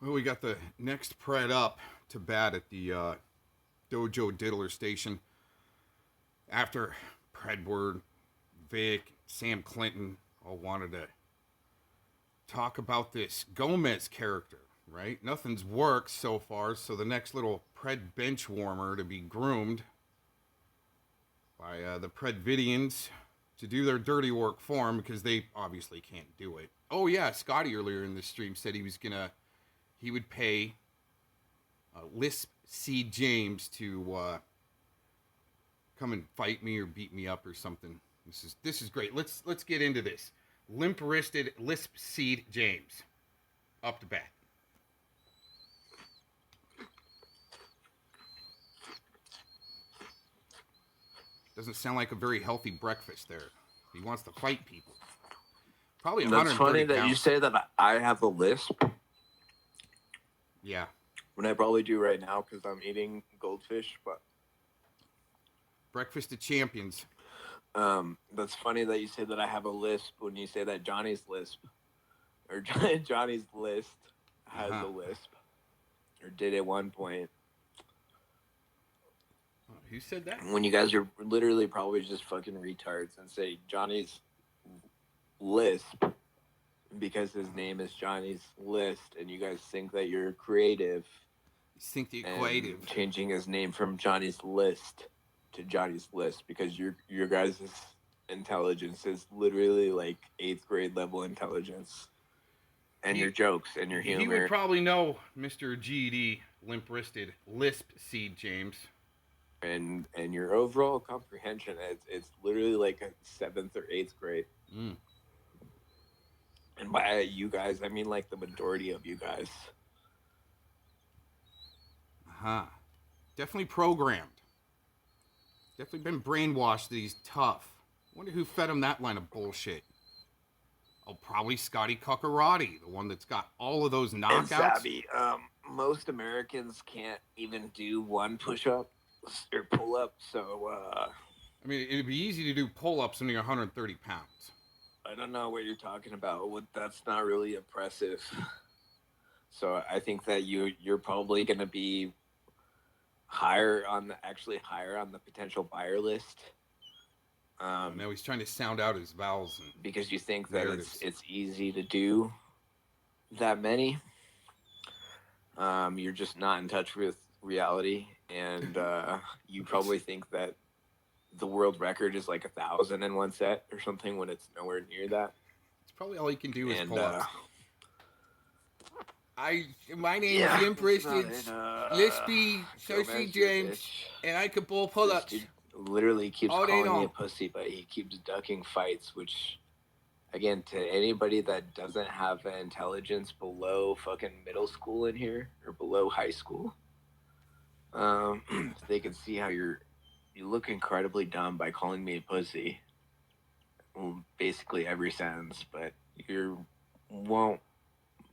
Well, we got the next Pred up to bat at the Dojo Diddler Station after Predward, Vic, Sam Clinton all wanted to talk about this Gomez character, right? Nothing's worked so far, so the next little Pred Benchwarmer to be groomed by the Predvidians to do their dirty work for him because they obviously can't do it. Oh yeah, Scotty earlier in the stream said he would pay LispS33dJames to come and fight me or beat me up or something. This is great. Let's get into this. Limp-wristed LispS33dJames up to bat. Doesn't sound like a very healthy breakfast there. He wants to fight people. Probably 130 That's funny that pounds. you say that I have a lisp. Yeah. When I probably do right now because I'm eating goldfish, but Breakfast of champions. that's funny that you say that I have a lisp when you say that Johnny's lisp or Johnny's list has a lisp or did at one point. Who said that? When you guys are literally probably just fucking retards and say Johnny's lisp because his name is Johnny's list and you guys think that you're creative. You think the equative. Changing his name from Johnny's list to Johnny's list because your guys' intelligence is literally like 8th grade level intelligence. And your jokes and your humor. He would probably know Mr. GED, limp-wristed LispS33dJames. And your overall comprehension, it's literally like a 7th or 8th grade. Mm. And by you guys, I mean like the majority of you guys. Definitely programmed. Definitely been brainwashed that he's tough. Wonder who fed him that line of bullshit. Oh, probably Scottie Cuccarati, the one that's got all of those knockouts. And Savvy, most Americans can't even do one push-up or pull-up, so... I mean, it'd be easy to do pull-ups when you're 130 pounds. I don't know what you're talking about. That's not really impressive. So I think that you're probably going to be higher on the potential buyer list. Now he's trying to sound out his vowels. Because you think that it's easy to do that many. You're just not in touch with reality. And you probably think that the world record is like 1,000 in one set or something when it's nowhere near that. It's probably all you can do is pull-ups. My name is Limp-wristed LispS33dJames, and I can pull-ups. Literally keeps calling me a pussy, but he keeps ducking fights, which, again, to anybody that doesn't have an intelligence below fucking middle school in here, or below high school, they can see how you look incredibly dumb by calling me a pussy. Well, basically every sentence, but you won't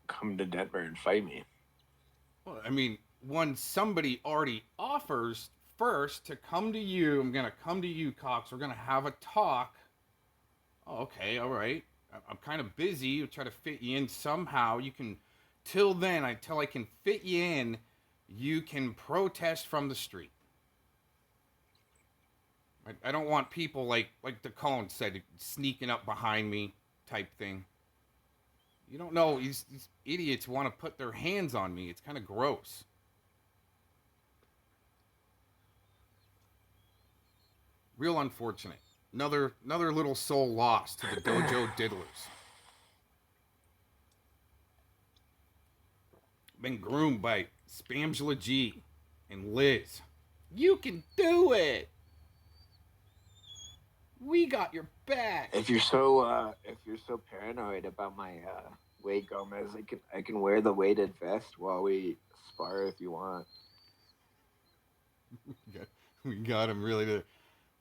come to Denver and fight me. Well, I mean, when somebody already offers first to come to you, I'm going to come to you, Cox. We're going to have a talk. Oh, okay, all right. I'm kind of busy. I'll try to fit you in somehow. You can, till then, till I can fit you in, you can protest from the street. I don't want people like the Colin said, sneaking up behind me type thing. You don't know, these idiots want to put their hands on me. It's kind of gross. Real unfortunate. Another little soul lost to the Dojo Diddlers. Been groomed by Spamgela G and Liz. You can do it. We got your back. If you're so paranoid about my weight, Gomez, I can wear the weighted vest while we spar if you want. We got him really to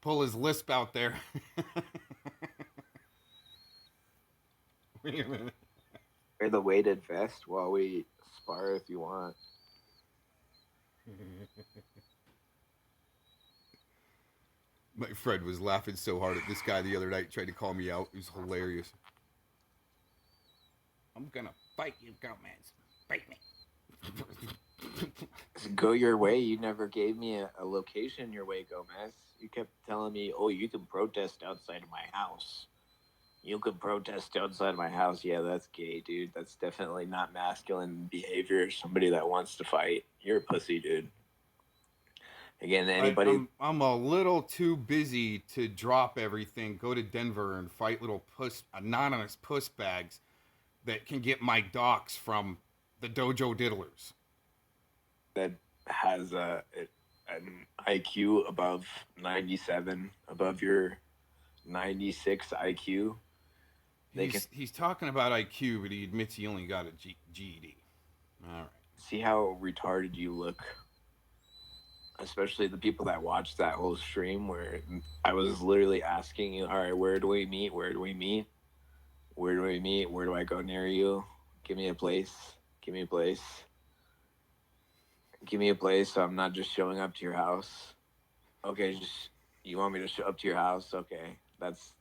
pull his lisp out there. Wait a minute. Wear the weighted vest while we spar if you want. My friend was laughing so hard at this guy the other night, tried to call me out. It was hilarious. I'm gonna fight you, Gomez. Fight me. go your way. You never gave me a location your way, Gomez. You kept telling me, oh, you can protest outside of my house. You can protest outside my house. Yeah, that's gay, dude. That's definitely not masculine behavior. Somebody that wants to fight. You're a pussy, dude. Again, anybody. I'm a little too busy to drop everything, go to Denver, and fight little anonymous puss bags that can get my docs from the dojo diddlers. That has an IQ above 97, above your 96 IQ. He's talking about IQ, but he admits he only got a GED. All right. See how retarded you look. Especially the people that watched that whole stream where I was literally asking you, all right, where do we meet? Where do we meet? Where do we meet? Where do I go near you? Give me a place. Give me a place. Give me a place so I'm not just showing up to your house. Okay, just you want me to show up to your house? Okay, that's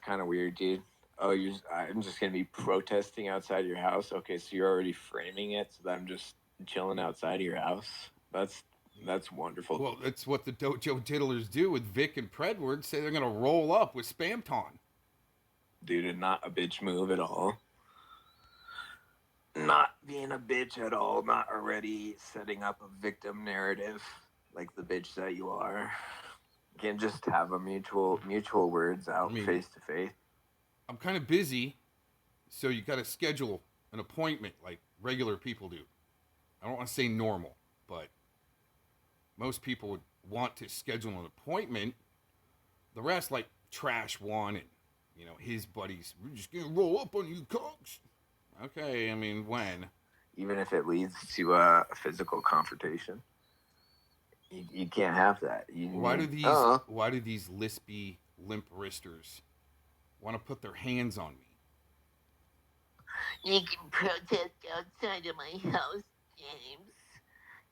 kind of weird, dude. Oh, I'm just gonna be protesting outside your house. Okay, so you're already framing it so that I'm just chilling outside of your house. That's wonderful. Well, that's what the dojo diddlers do with Vic and Predward. Say they're gonna roll up with Spamton. Dude, not a bitch move at all. Not being a bitch at all. Not already setting up a victim narrative like the bitch that you are. You can just have a mutual words out face to face. I'm kind of busy, so you got to schedule an appointment like regular people do. I don't want to say normal, but most people would want to schedule an appointment. The rest, like Trash One and his buddies, we're just gonna roll up on you, cocks. Okay, I mean, when? Even if it leads to a physical confrontation, you can't have that. Why do these lispy limp wristers want to put their hands on me? You can protest outside of my house, James.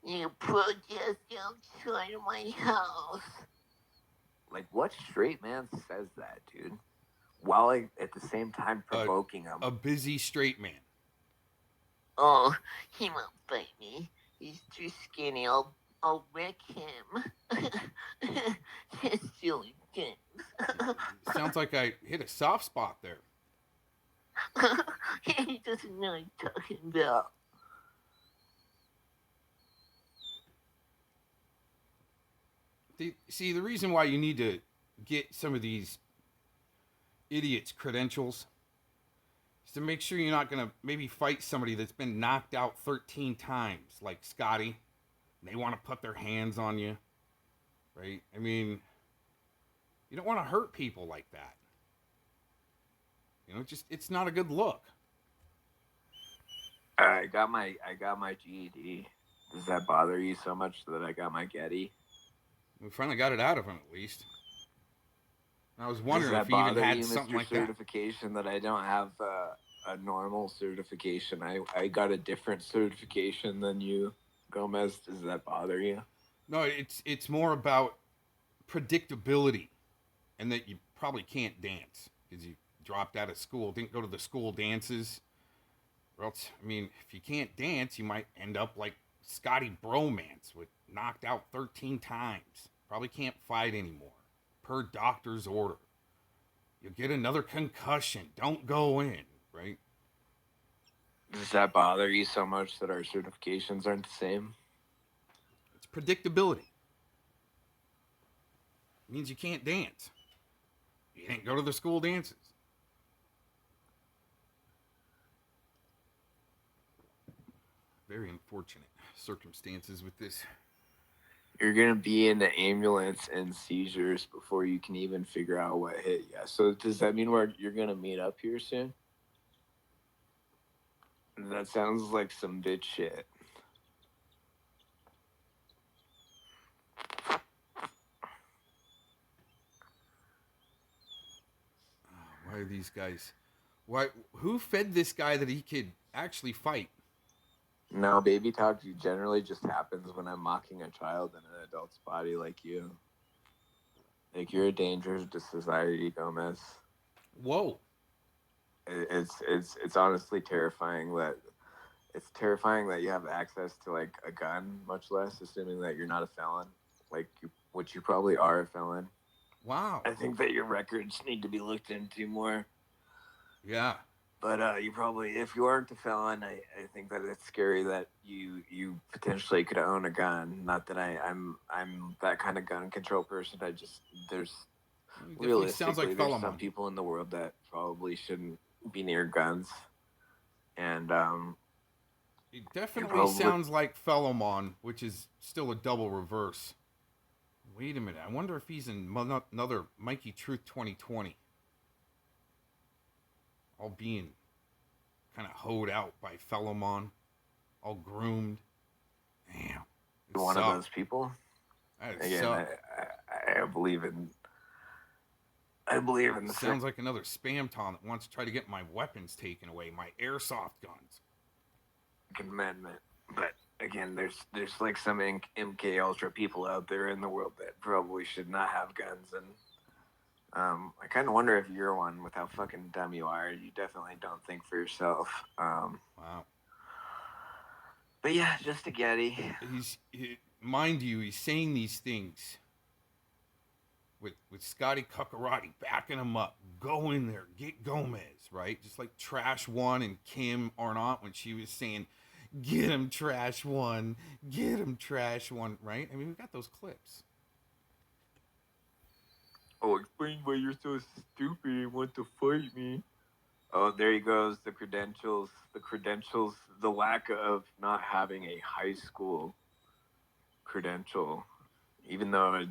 You protest outside of my house. Like, what straight man says that, dude? While at the same time provoking him. A busy straight man. Oh, he won't fight me. He's too skinny. I'll wreck him. Silly James. Sounds like I hit a soft spot there. He doesn't know what I'm talking about. See, the reason why you need to get some of these idiots' credentials is to make sure you're not going to maybe fight somebody that's been knocked out 13 times, like Skattie. They want to put their hands on you, right? I mean, you don't want to hurt people like that. It's not a good look. I got my GED. Does that bother you so much that I got my Getty? We finally got it out of him, at least. I was wondering if he even had something like that. Certification that I don't have a normal certification. I got a different certification than you, Gomez. Does that bother you? No, it's more about predictability, and that you probably can't dance because you dropped out of school, didn't go to the school dances. Or else, I mean, if you can't dance, you might end up like Skattie Brommance, with knocked out 13 times. Probably can't fight anymore, per doctor's order. You'll get another concussion. Don't go in, right? Does that bother you so much that our certifications aren't the same? It's predictability. It means you can't dance. You didn't go to the school dances. Very unfortunate circumstances with this. You're going to be in the ambulance and seizures before you can even figure out what hit you. So does that mean you're going to meet up here soon? That sounds like some bitch shit. Why are these guys... Who fed this guy that he could actually fight? No, baby talk generally just happens when I'm mocking a child in an adult's body like you. Like, you're a danger to society, Gomez. Whoa. It's honestly terrifying that it's terrifying that you have access to like a gun, much less assuming that you're not a felon, which you probably are a felon. Wow. I think that your records need to be looked into more. Yeah. But you probably, if you aren't a felon, I think that it's scary that you potentially could own a gun. Not that I'm that kind of gun control person. There's Sounds like realistically there's some Fellowmon. people in the world that probably shouldn't be near guns, and It definitely sounds like Fellowmon, which is still a double reverse. Wait a minute. I wonder if he's in another Mikey Truth 2020. All being kind of hoed out by Fellowmon. All groomed. Damn. One of those people. Again, I believe in. I believe in the. Sounds like another spam ton that wants to try to get my weapons taken away, my airsoft guns. Amendment, but again, there's like some MK Ultra people out there in the world that probably should not have guns, and I kind of wonder if you're one with how fucking dumb you are. You definitely don't think for yourself. Wow. But yeah, just a Getty. Mind you, he's saying these things with Scotty Cuccarati backing him up. Go in there, get Gomez, right? Just like Trash One and Kim Arnott when she was saying, "Get him, Trash One, get him, Trash One," right? I mean, we got those clips. Oh, explain why you're so stupid and want to fight me. Oh, there he goes. The credentials. The lack of not having a high school credential, even though a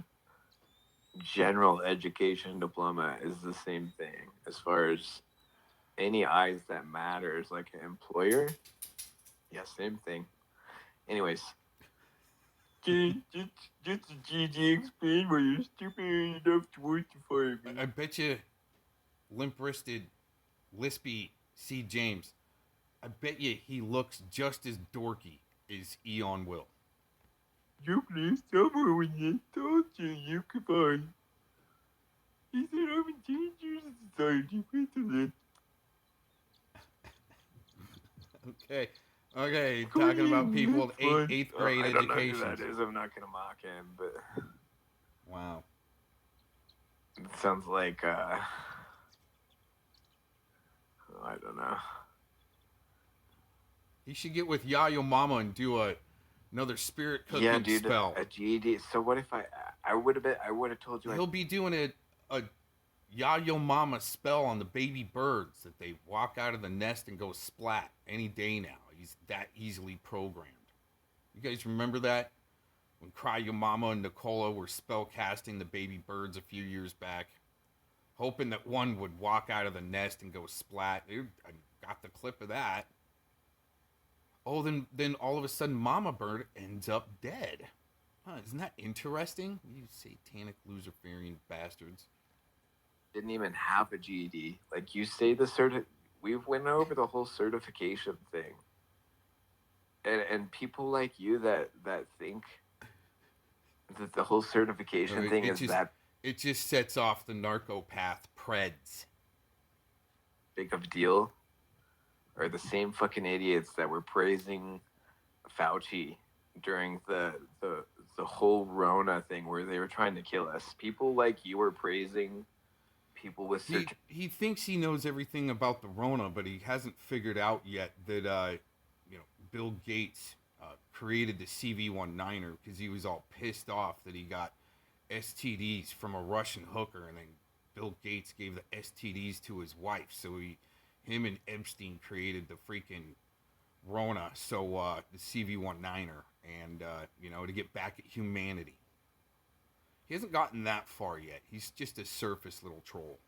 general education diploma is the same thing as far as any eyes that matters, like an employer. Yeah, same thing. Anyways. Just GG explain why you're stupid enough to want to fight me. I bet you limp-wristed LispS33dJames, I bet you he looks just as dorky as Eon will. You played somewhere when you told you could find. He said I'm a danger to society, President. Okay, talking about people with eighth grade I don't know education. who that is. I'm not gonna mock him, but wow, it sounds like I don't know. He should get with Yayo Mama and do another spirit cooking spell. A GED. So what if I would have told you he'll be doing a Yayo Mama spell on the baby birds that they walk out of the nest and go splat any day now. He's that easily programmed. You guys remember that? When Cryo Mama and Nicola were spell casting the baby birds a few years back, hoping that one would walk out of the nest and go splat. I got the clip of that. Oh, then all of a sudden Mama Bird ends up dead. Huh, isn't that interesting? You satanic Luciferian bastards. Didn't even have a GED. Like you say we've went over the whole certification thing. And people like you that think that the whole certification thing is that it just sets off the narcopath Preds. Big of a deal. Are the same fucking idiots that were praising Fauci during the whole Rona thing where they were trying to kill us. People like you were praising people with he thinks he knows everything about the Rona, but he hasn't figured out yet that Bill Gates created the CV-19er because he was all pissed off that he got STDs from a Russian hooker, and then Bill Gates gave the STDs to his wife. So him and Epstein created the freaking Rona, so the CV-19er, and to get back at humanity. He hasn't gotten that far yet. He's just a surface little troll.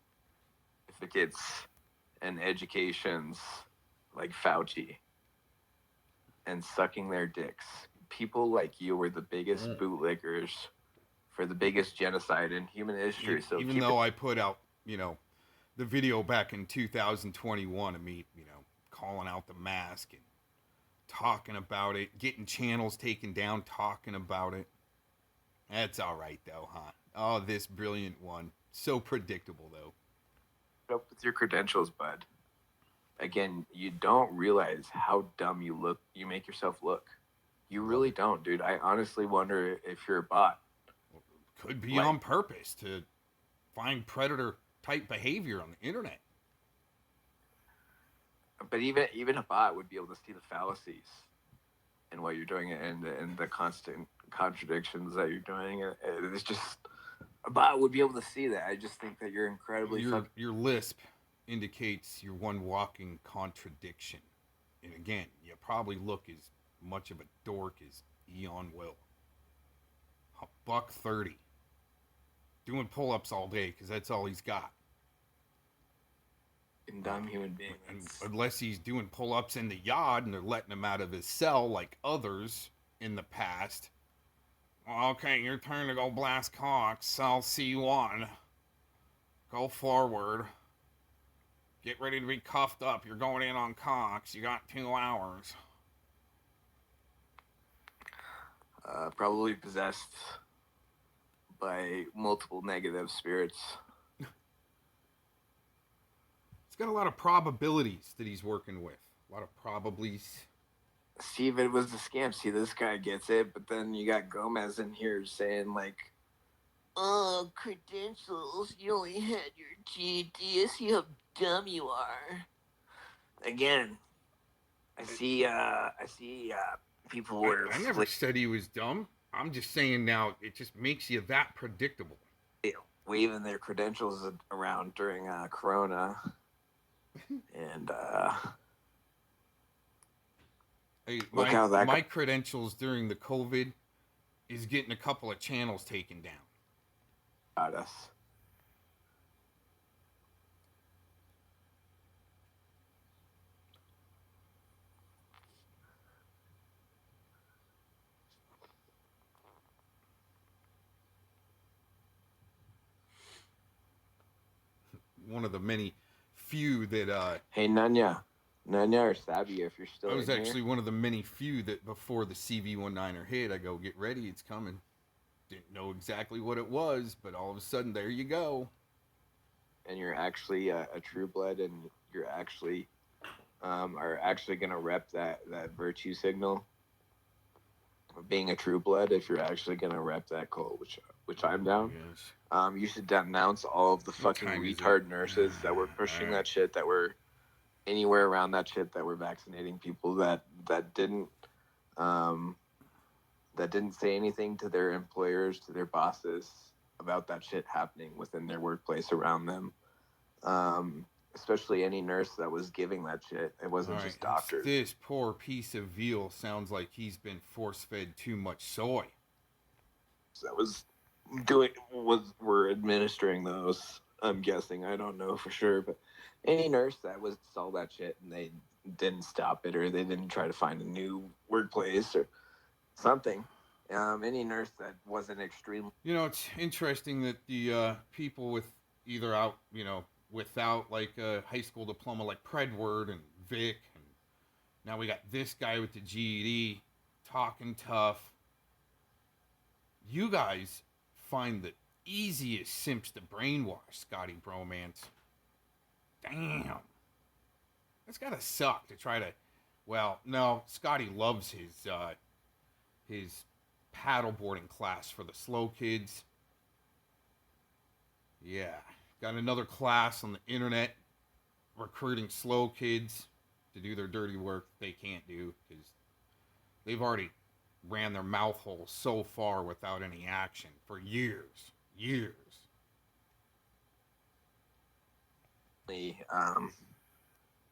Certificates and educations like Fauci and sucking their dicks. People like you were the biggest bootlickers for the biggest genocide in human history. So even though I put out, the video back in 2021 of me, calling out the mask and talking about it, getting channels taken down, talking about it. That's all right, though, huh? Oh, this brilliant one. So predictable, though. Up with your credentials, bud. again, you don't realize how dumb you make yourself look. You really don't, dude. I honestly wonder if you're a bot. Could be on purpose to find predator type behavior on the internet. But even a bot would be able to see the fallacies in what you're doing and the constant contradictions that you're doing. It's just a bot would be able to see that. I just think that you're incredibly your lisp indicates you're one walking contradiction. And again, you probably look as much of a dork as Eon will. $130. Doing pull-ups all day because that's all he's got. And dumb human being. Unless he's doing pull-ups in the yard and they're letting him out of his cell like others in the past. Well, okay, your turn to go blast Cox. Cell C1. Go forward. Get ready to be cuffed up. You're going in on Cox. You got 2 hours. Probably possessed by multiple negative spirits. It's got a lot of probabilities that he's working with. A lot of probablys. See if it was a scam. See, this guy gets it, but then you got Gomez in here saying like, "Oh, credentials. You only had your GED. I see how dumb you are." Again, I see people were. I never said he was dumb. I'm just saying now it just makes you that predictable. Waving their credentials around during Corona, and hey, look how that my credentials during the COVID is getting a couple of channels taken down. Got us. One of the many few that hey Nanya or Sabby, if you're still I was in actually here. one of the many few that before the CV19er hit, I go, get ready, it's coming. Didn't know exactly what it was, but all of a sudden there you go. And you're actually a true blood, and you're actually are actually gonna rep that virtue signal of being a true blood. If you're actually gonna rep that cult, which I'm down. Yes. You should denounce all of the fucking retard nurses that were pushing that shit, that were anywhere around that shit, that were vaccinating people, that didn't say anything to their employers, to their bosses about that shit happening within their workplace around them. Especially any nurse that was giving that shit. It wasn't just doctors. This poor piece of veal sounds like he's been force-fed too much soy. So that were administering those, I'm guessing. I don't know for sure, but any nurse that saw that shit and they didn't stop it, or they didn't try to find a new workplace or something. Any nurse that wasn't extreme. You know, it's interesting that the people with either out, without like a high school diploma like Predward and Vic, and now we got this guy with the GED talking tough. You guys find the easiest simps to brainwash, Skattie Brommance. Damn. That's gotta suck to try to. Well, no, Scotty loves his paddleboarding class for the slow kids. Yeah, got another class on the internet recruiting slow kids to do their dirty work they can't do because they've already ran their mouth hole so far without any action for years.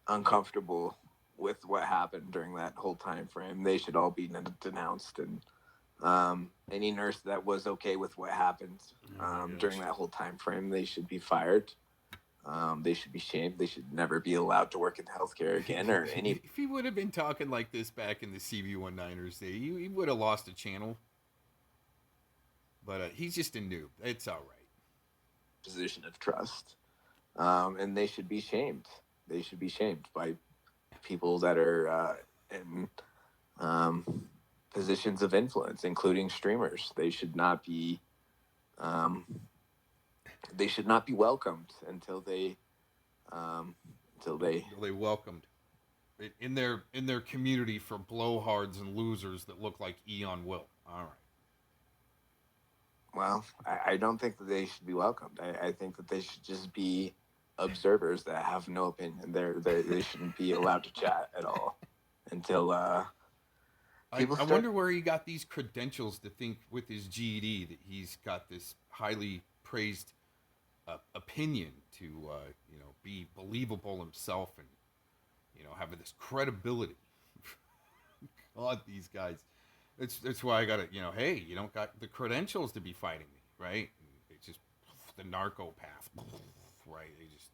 Uncomfortable with what happened during that whole time frame. They should all be denounced, and any nurse that was okay with what happened during that whole time frame, they should be fired. They should be shamed. They should never be allowed to work in healthcare again, or any. If he would have been talking like this back in the CV19ers day, he would have lost a channel. But he's just a noob. It's all right. Position of trust, and they should be shamed. They should be shamed by people that are in positions of influence, including streamers. They should not be. They should not be welcomed until they until they welcomed in their community for blowhards and losers that look like Eon Will. All right. Well, I don't think that they should be welcomed. I think that they should just be observers that have no opinion. They shouldn't be allowed to chat at all until I wonder where he got these credentials to think with his GED that he's got this highly praised opinion to be believable himself and have this credibility. God, these guys. It's why I got to, hey, you don't got the credentials to be fighting me, right? And it's just the narco path, right? They just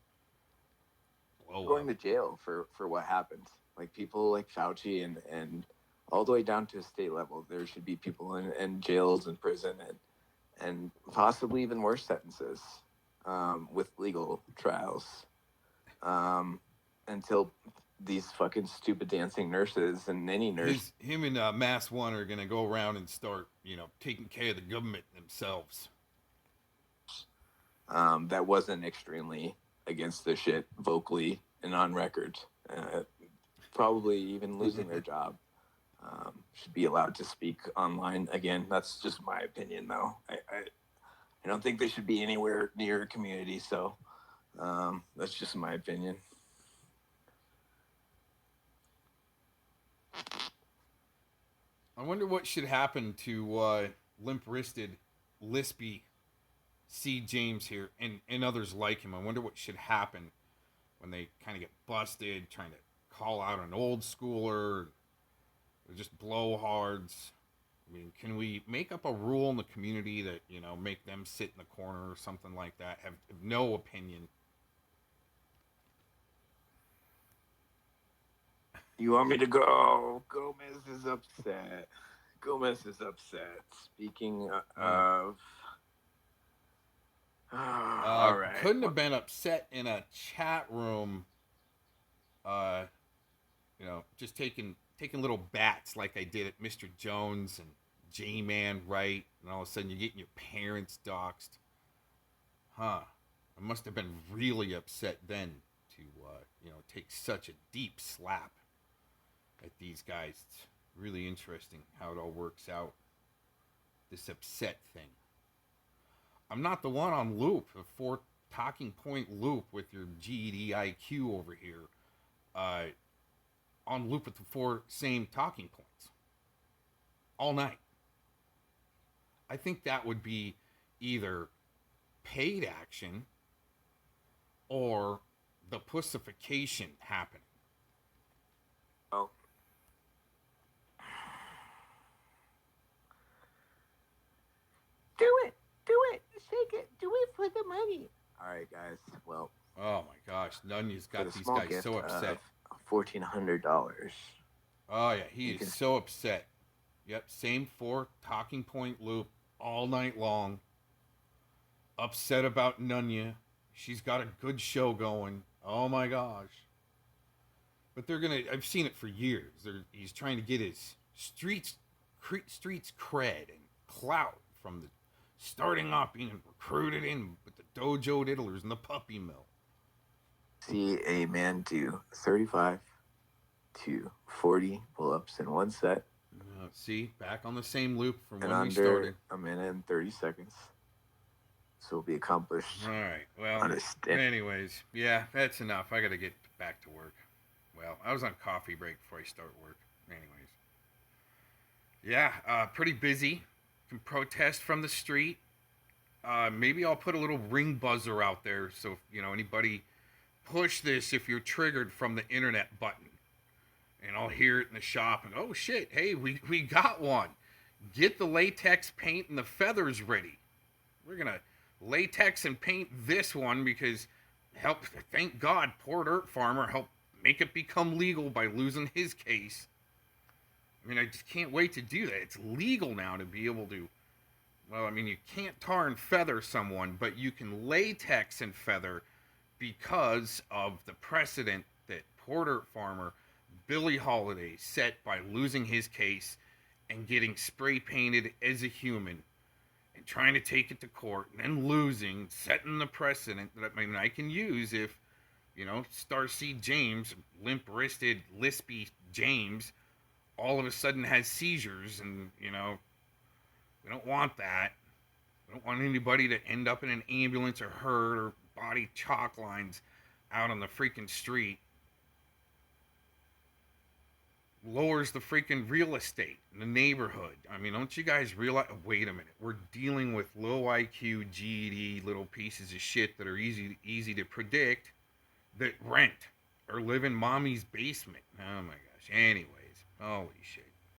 blow going up. to jail for what happened. Like people like Fauci and all the way down to state level, there should be people in jails and prison and possibly even worse sentences with legal trials until these fucking stupid dancing nurses and any nurse. Him and Mass One are gonna go around and start, taking care of the government themselves. That wasn't extremely against the shit vocally and on record. Probably even losing their job. Should be allowed to speak online again. That's just my opinion, though. I don't think they should be anywhere near a community. So that's just my opinion. I wonder what should happen to limp-wristed, lispy C.James here and others like him. I wonder what should happen when they kind of get busted trying to call out an old schooler or just blowhards. I mean, can we make up a rule in the community that, make them sit in the corner or something like that, have no opinion? You want me to go? Gomez is upset. Gomez is upset. Speaking of... all right. Couldn't have been upset in a chat room, just taking little bats like I did at Mr. Jones and J-Man, right? And all of a sudden you're getting your parents doxxed. Huh. I must have been really upset then to, take such a deep slap at these guys. It's really interesting how it all works out. This upset thing. I'm not the one on loop, a 4 talking point loop with your GED IQ over here. On loop with the 4 same talking points. All night. I think that would be either paid action or the pussification happening. Oh. Do it! Shake it! Do it for the money! All right, guys. Well. Oh my gosh, Nunya's got these guys so upset. $1,400. Oh yeah, he is so upset. Yep, same 4 talking point loop all night long. Upset about Nunya. She's got a good show going. Oh my gosh. But I've seen it for years. He's trying to get his streets cred and clout from the starting off being recruited in with the dojo diddlers and the puppy mill. See a man do 35 to 40 pull-ups in one set. See, back on the same loop from and when we under started. a minute and 30 seconds. So it'll be accomplished. All right. Well, anyways, yeah, that's enough. I got to get back to work. Well, I was on coffee break before I start work. Anyways. Yeah, pretty busy. Can protest from the street. Maybe I'll put a little ring buzzer out there so, anybody push this if you're triggered from the internet button. And I'll hear it in the shop and, oh shit, hey, we got one. Get the latex paint and the feathers ready. We're going to latex and paint this one because thank God, poor dirt farmer helped make it become legal by losing his case. I mean, I just can't wait to do that. It's legal now to be able to, well, I mean, you can't tar and feather someone, but you can latex and feather because of the precedent that poor dirt farmer Billy Holiday set by losing his case and getting spray painted as a human and trying to take it to court and then losing, setting the precedent that I can use if You know, Starseed James, limp-wristed, lispy James, all of a sudden has seizures, and, you know, we don't want that. We don't want anybody to end up in an ambulance or hurt or body chalk lines out on the freaking street. Lowers the freaking real estate in the neighborhood. I mean, don't you guys realize? Wait a minute, we're dealing with low IQ, GED little pieces of shit that are easy to predict, that rent or live in mommy's basement. Oh my gosh. Anyways, holy shit.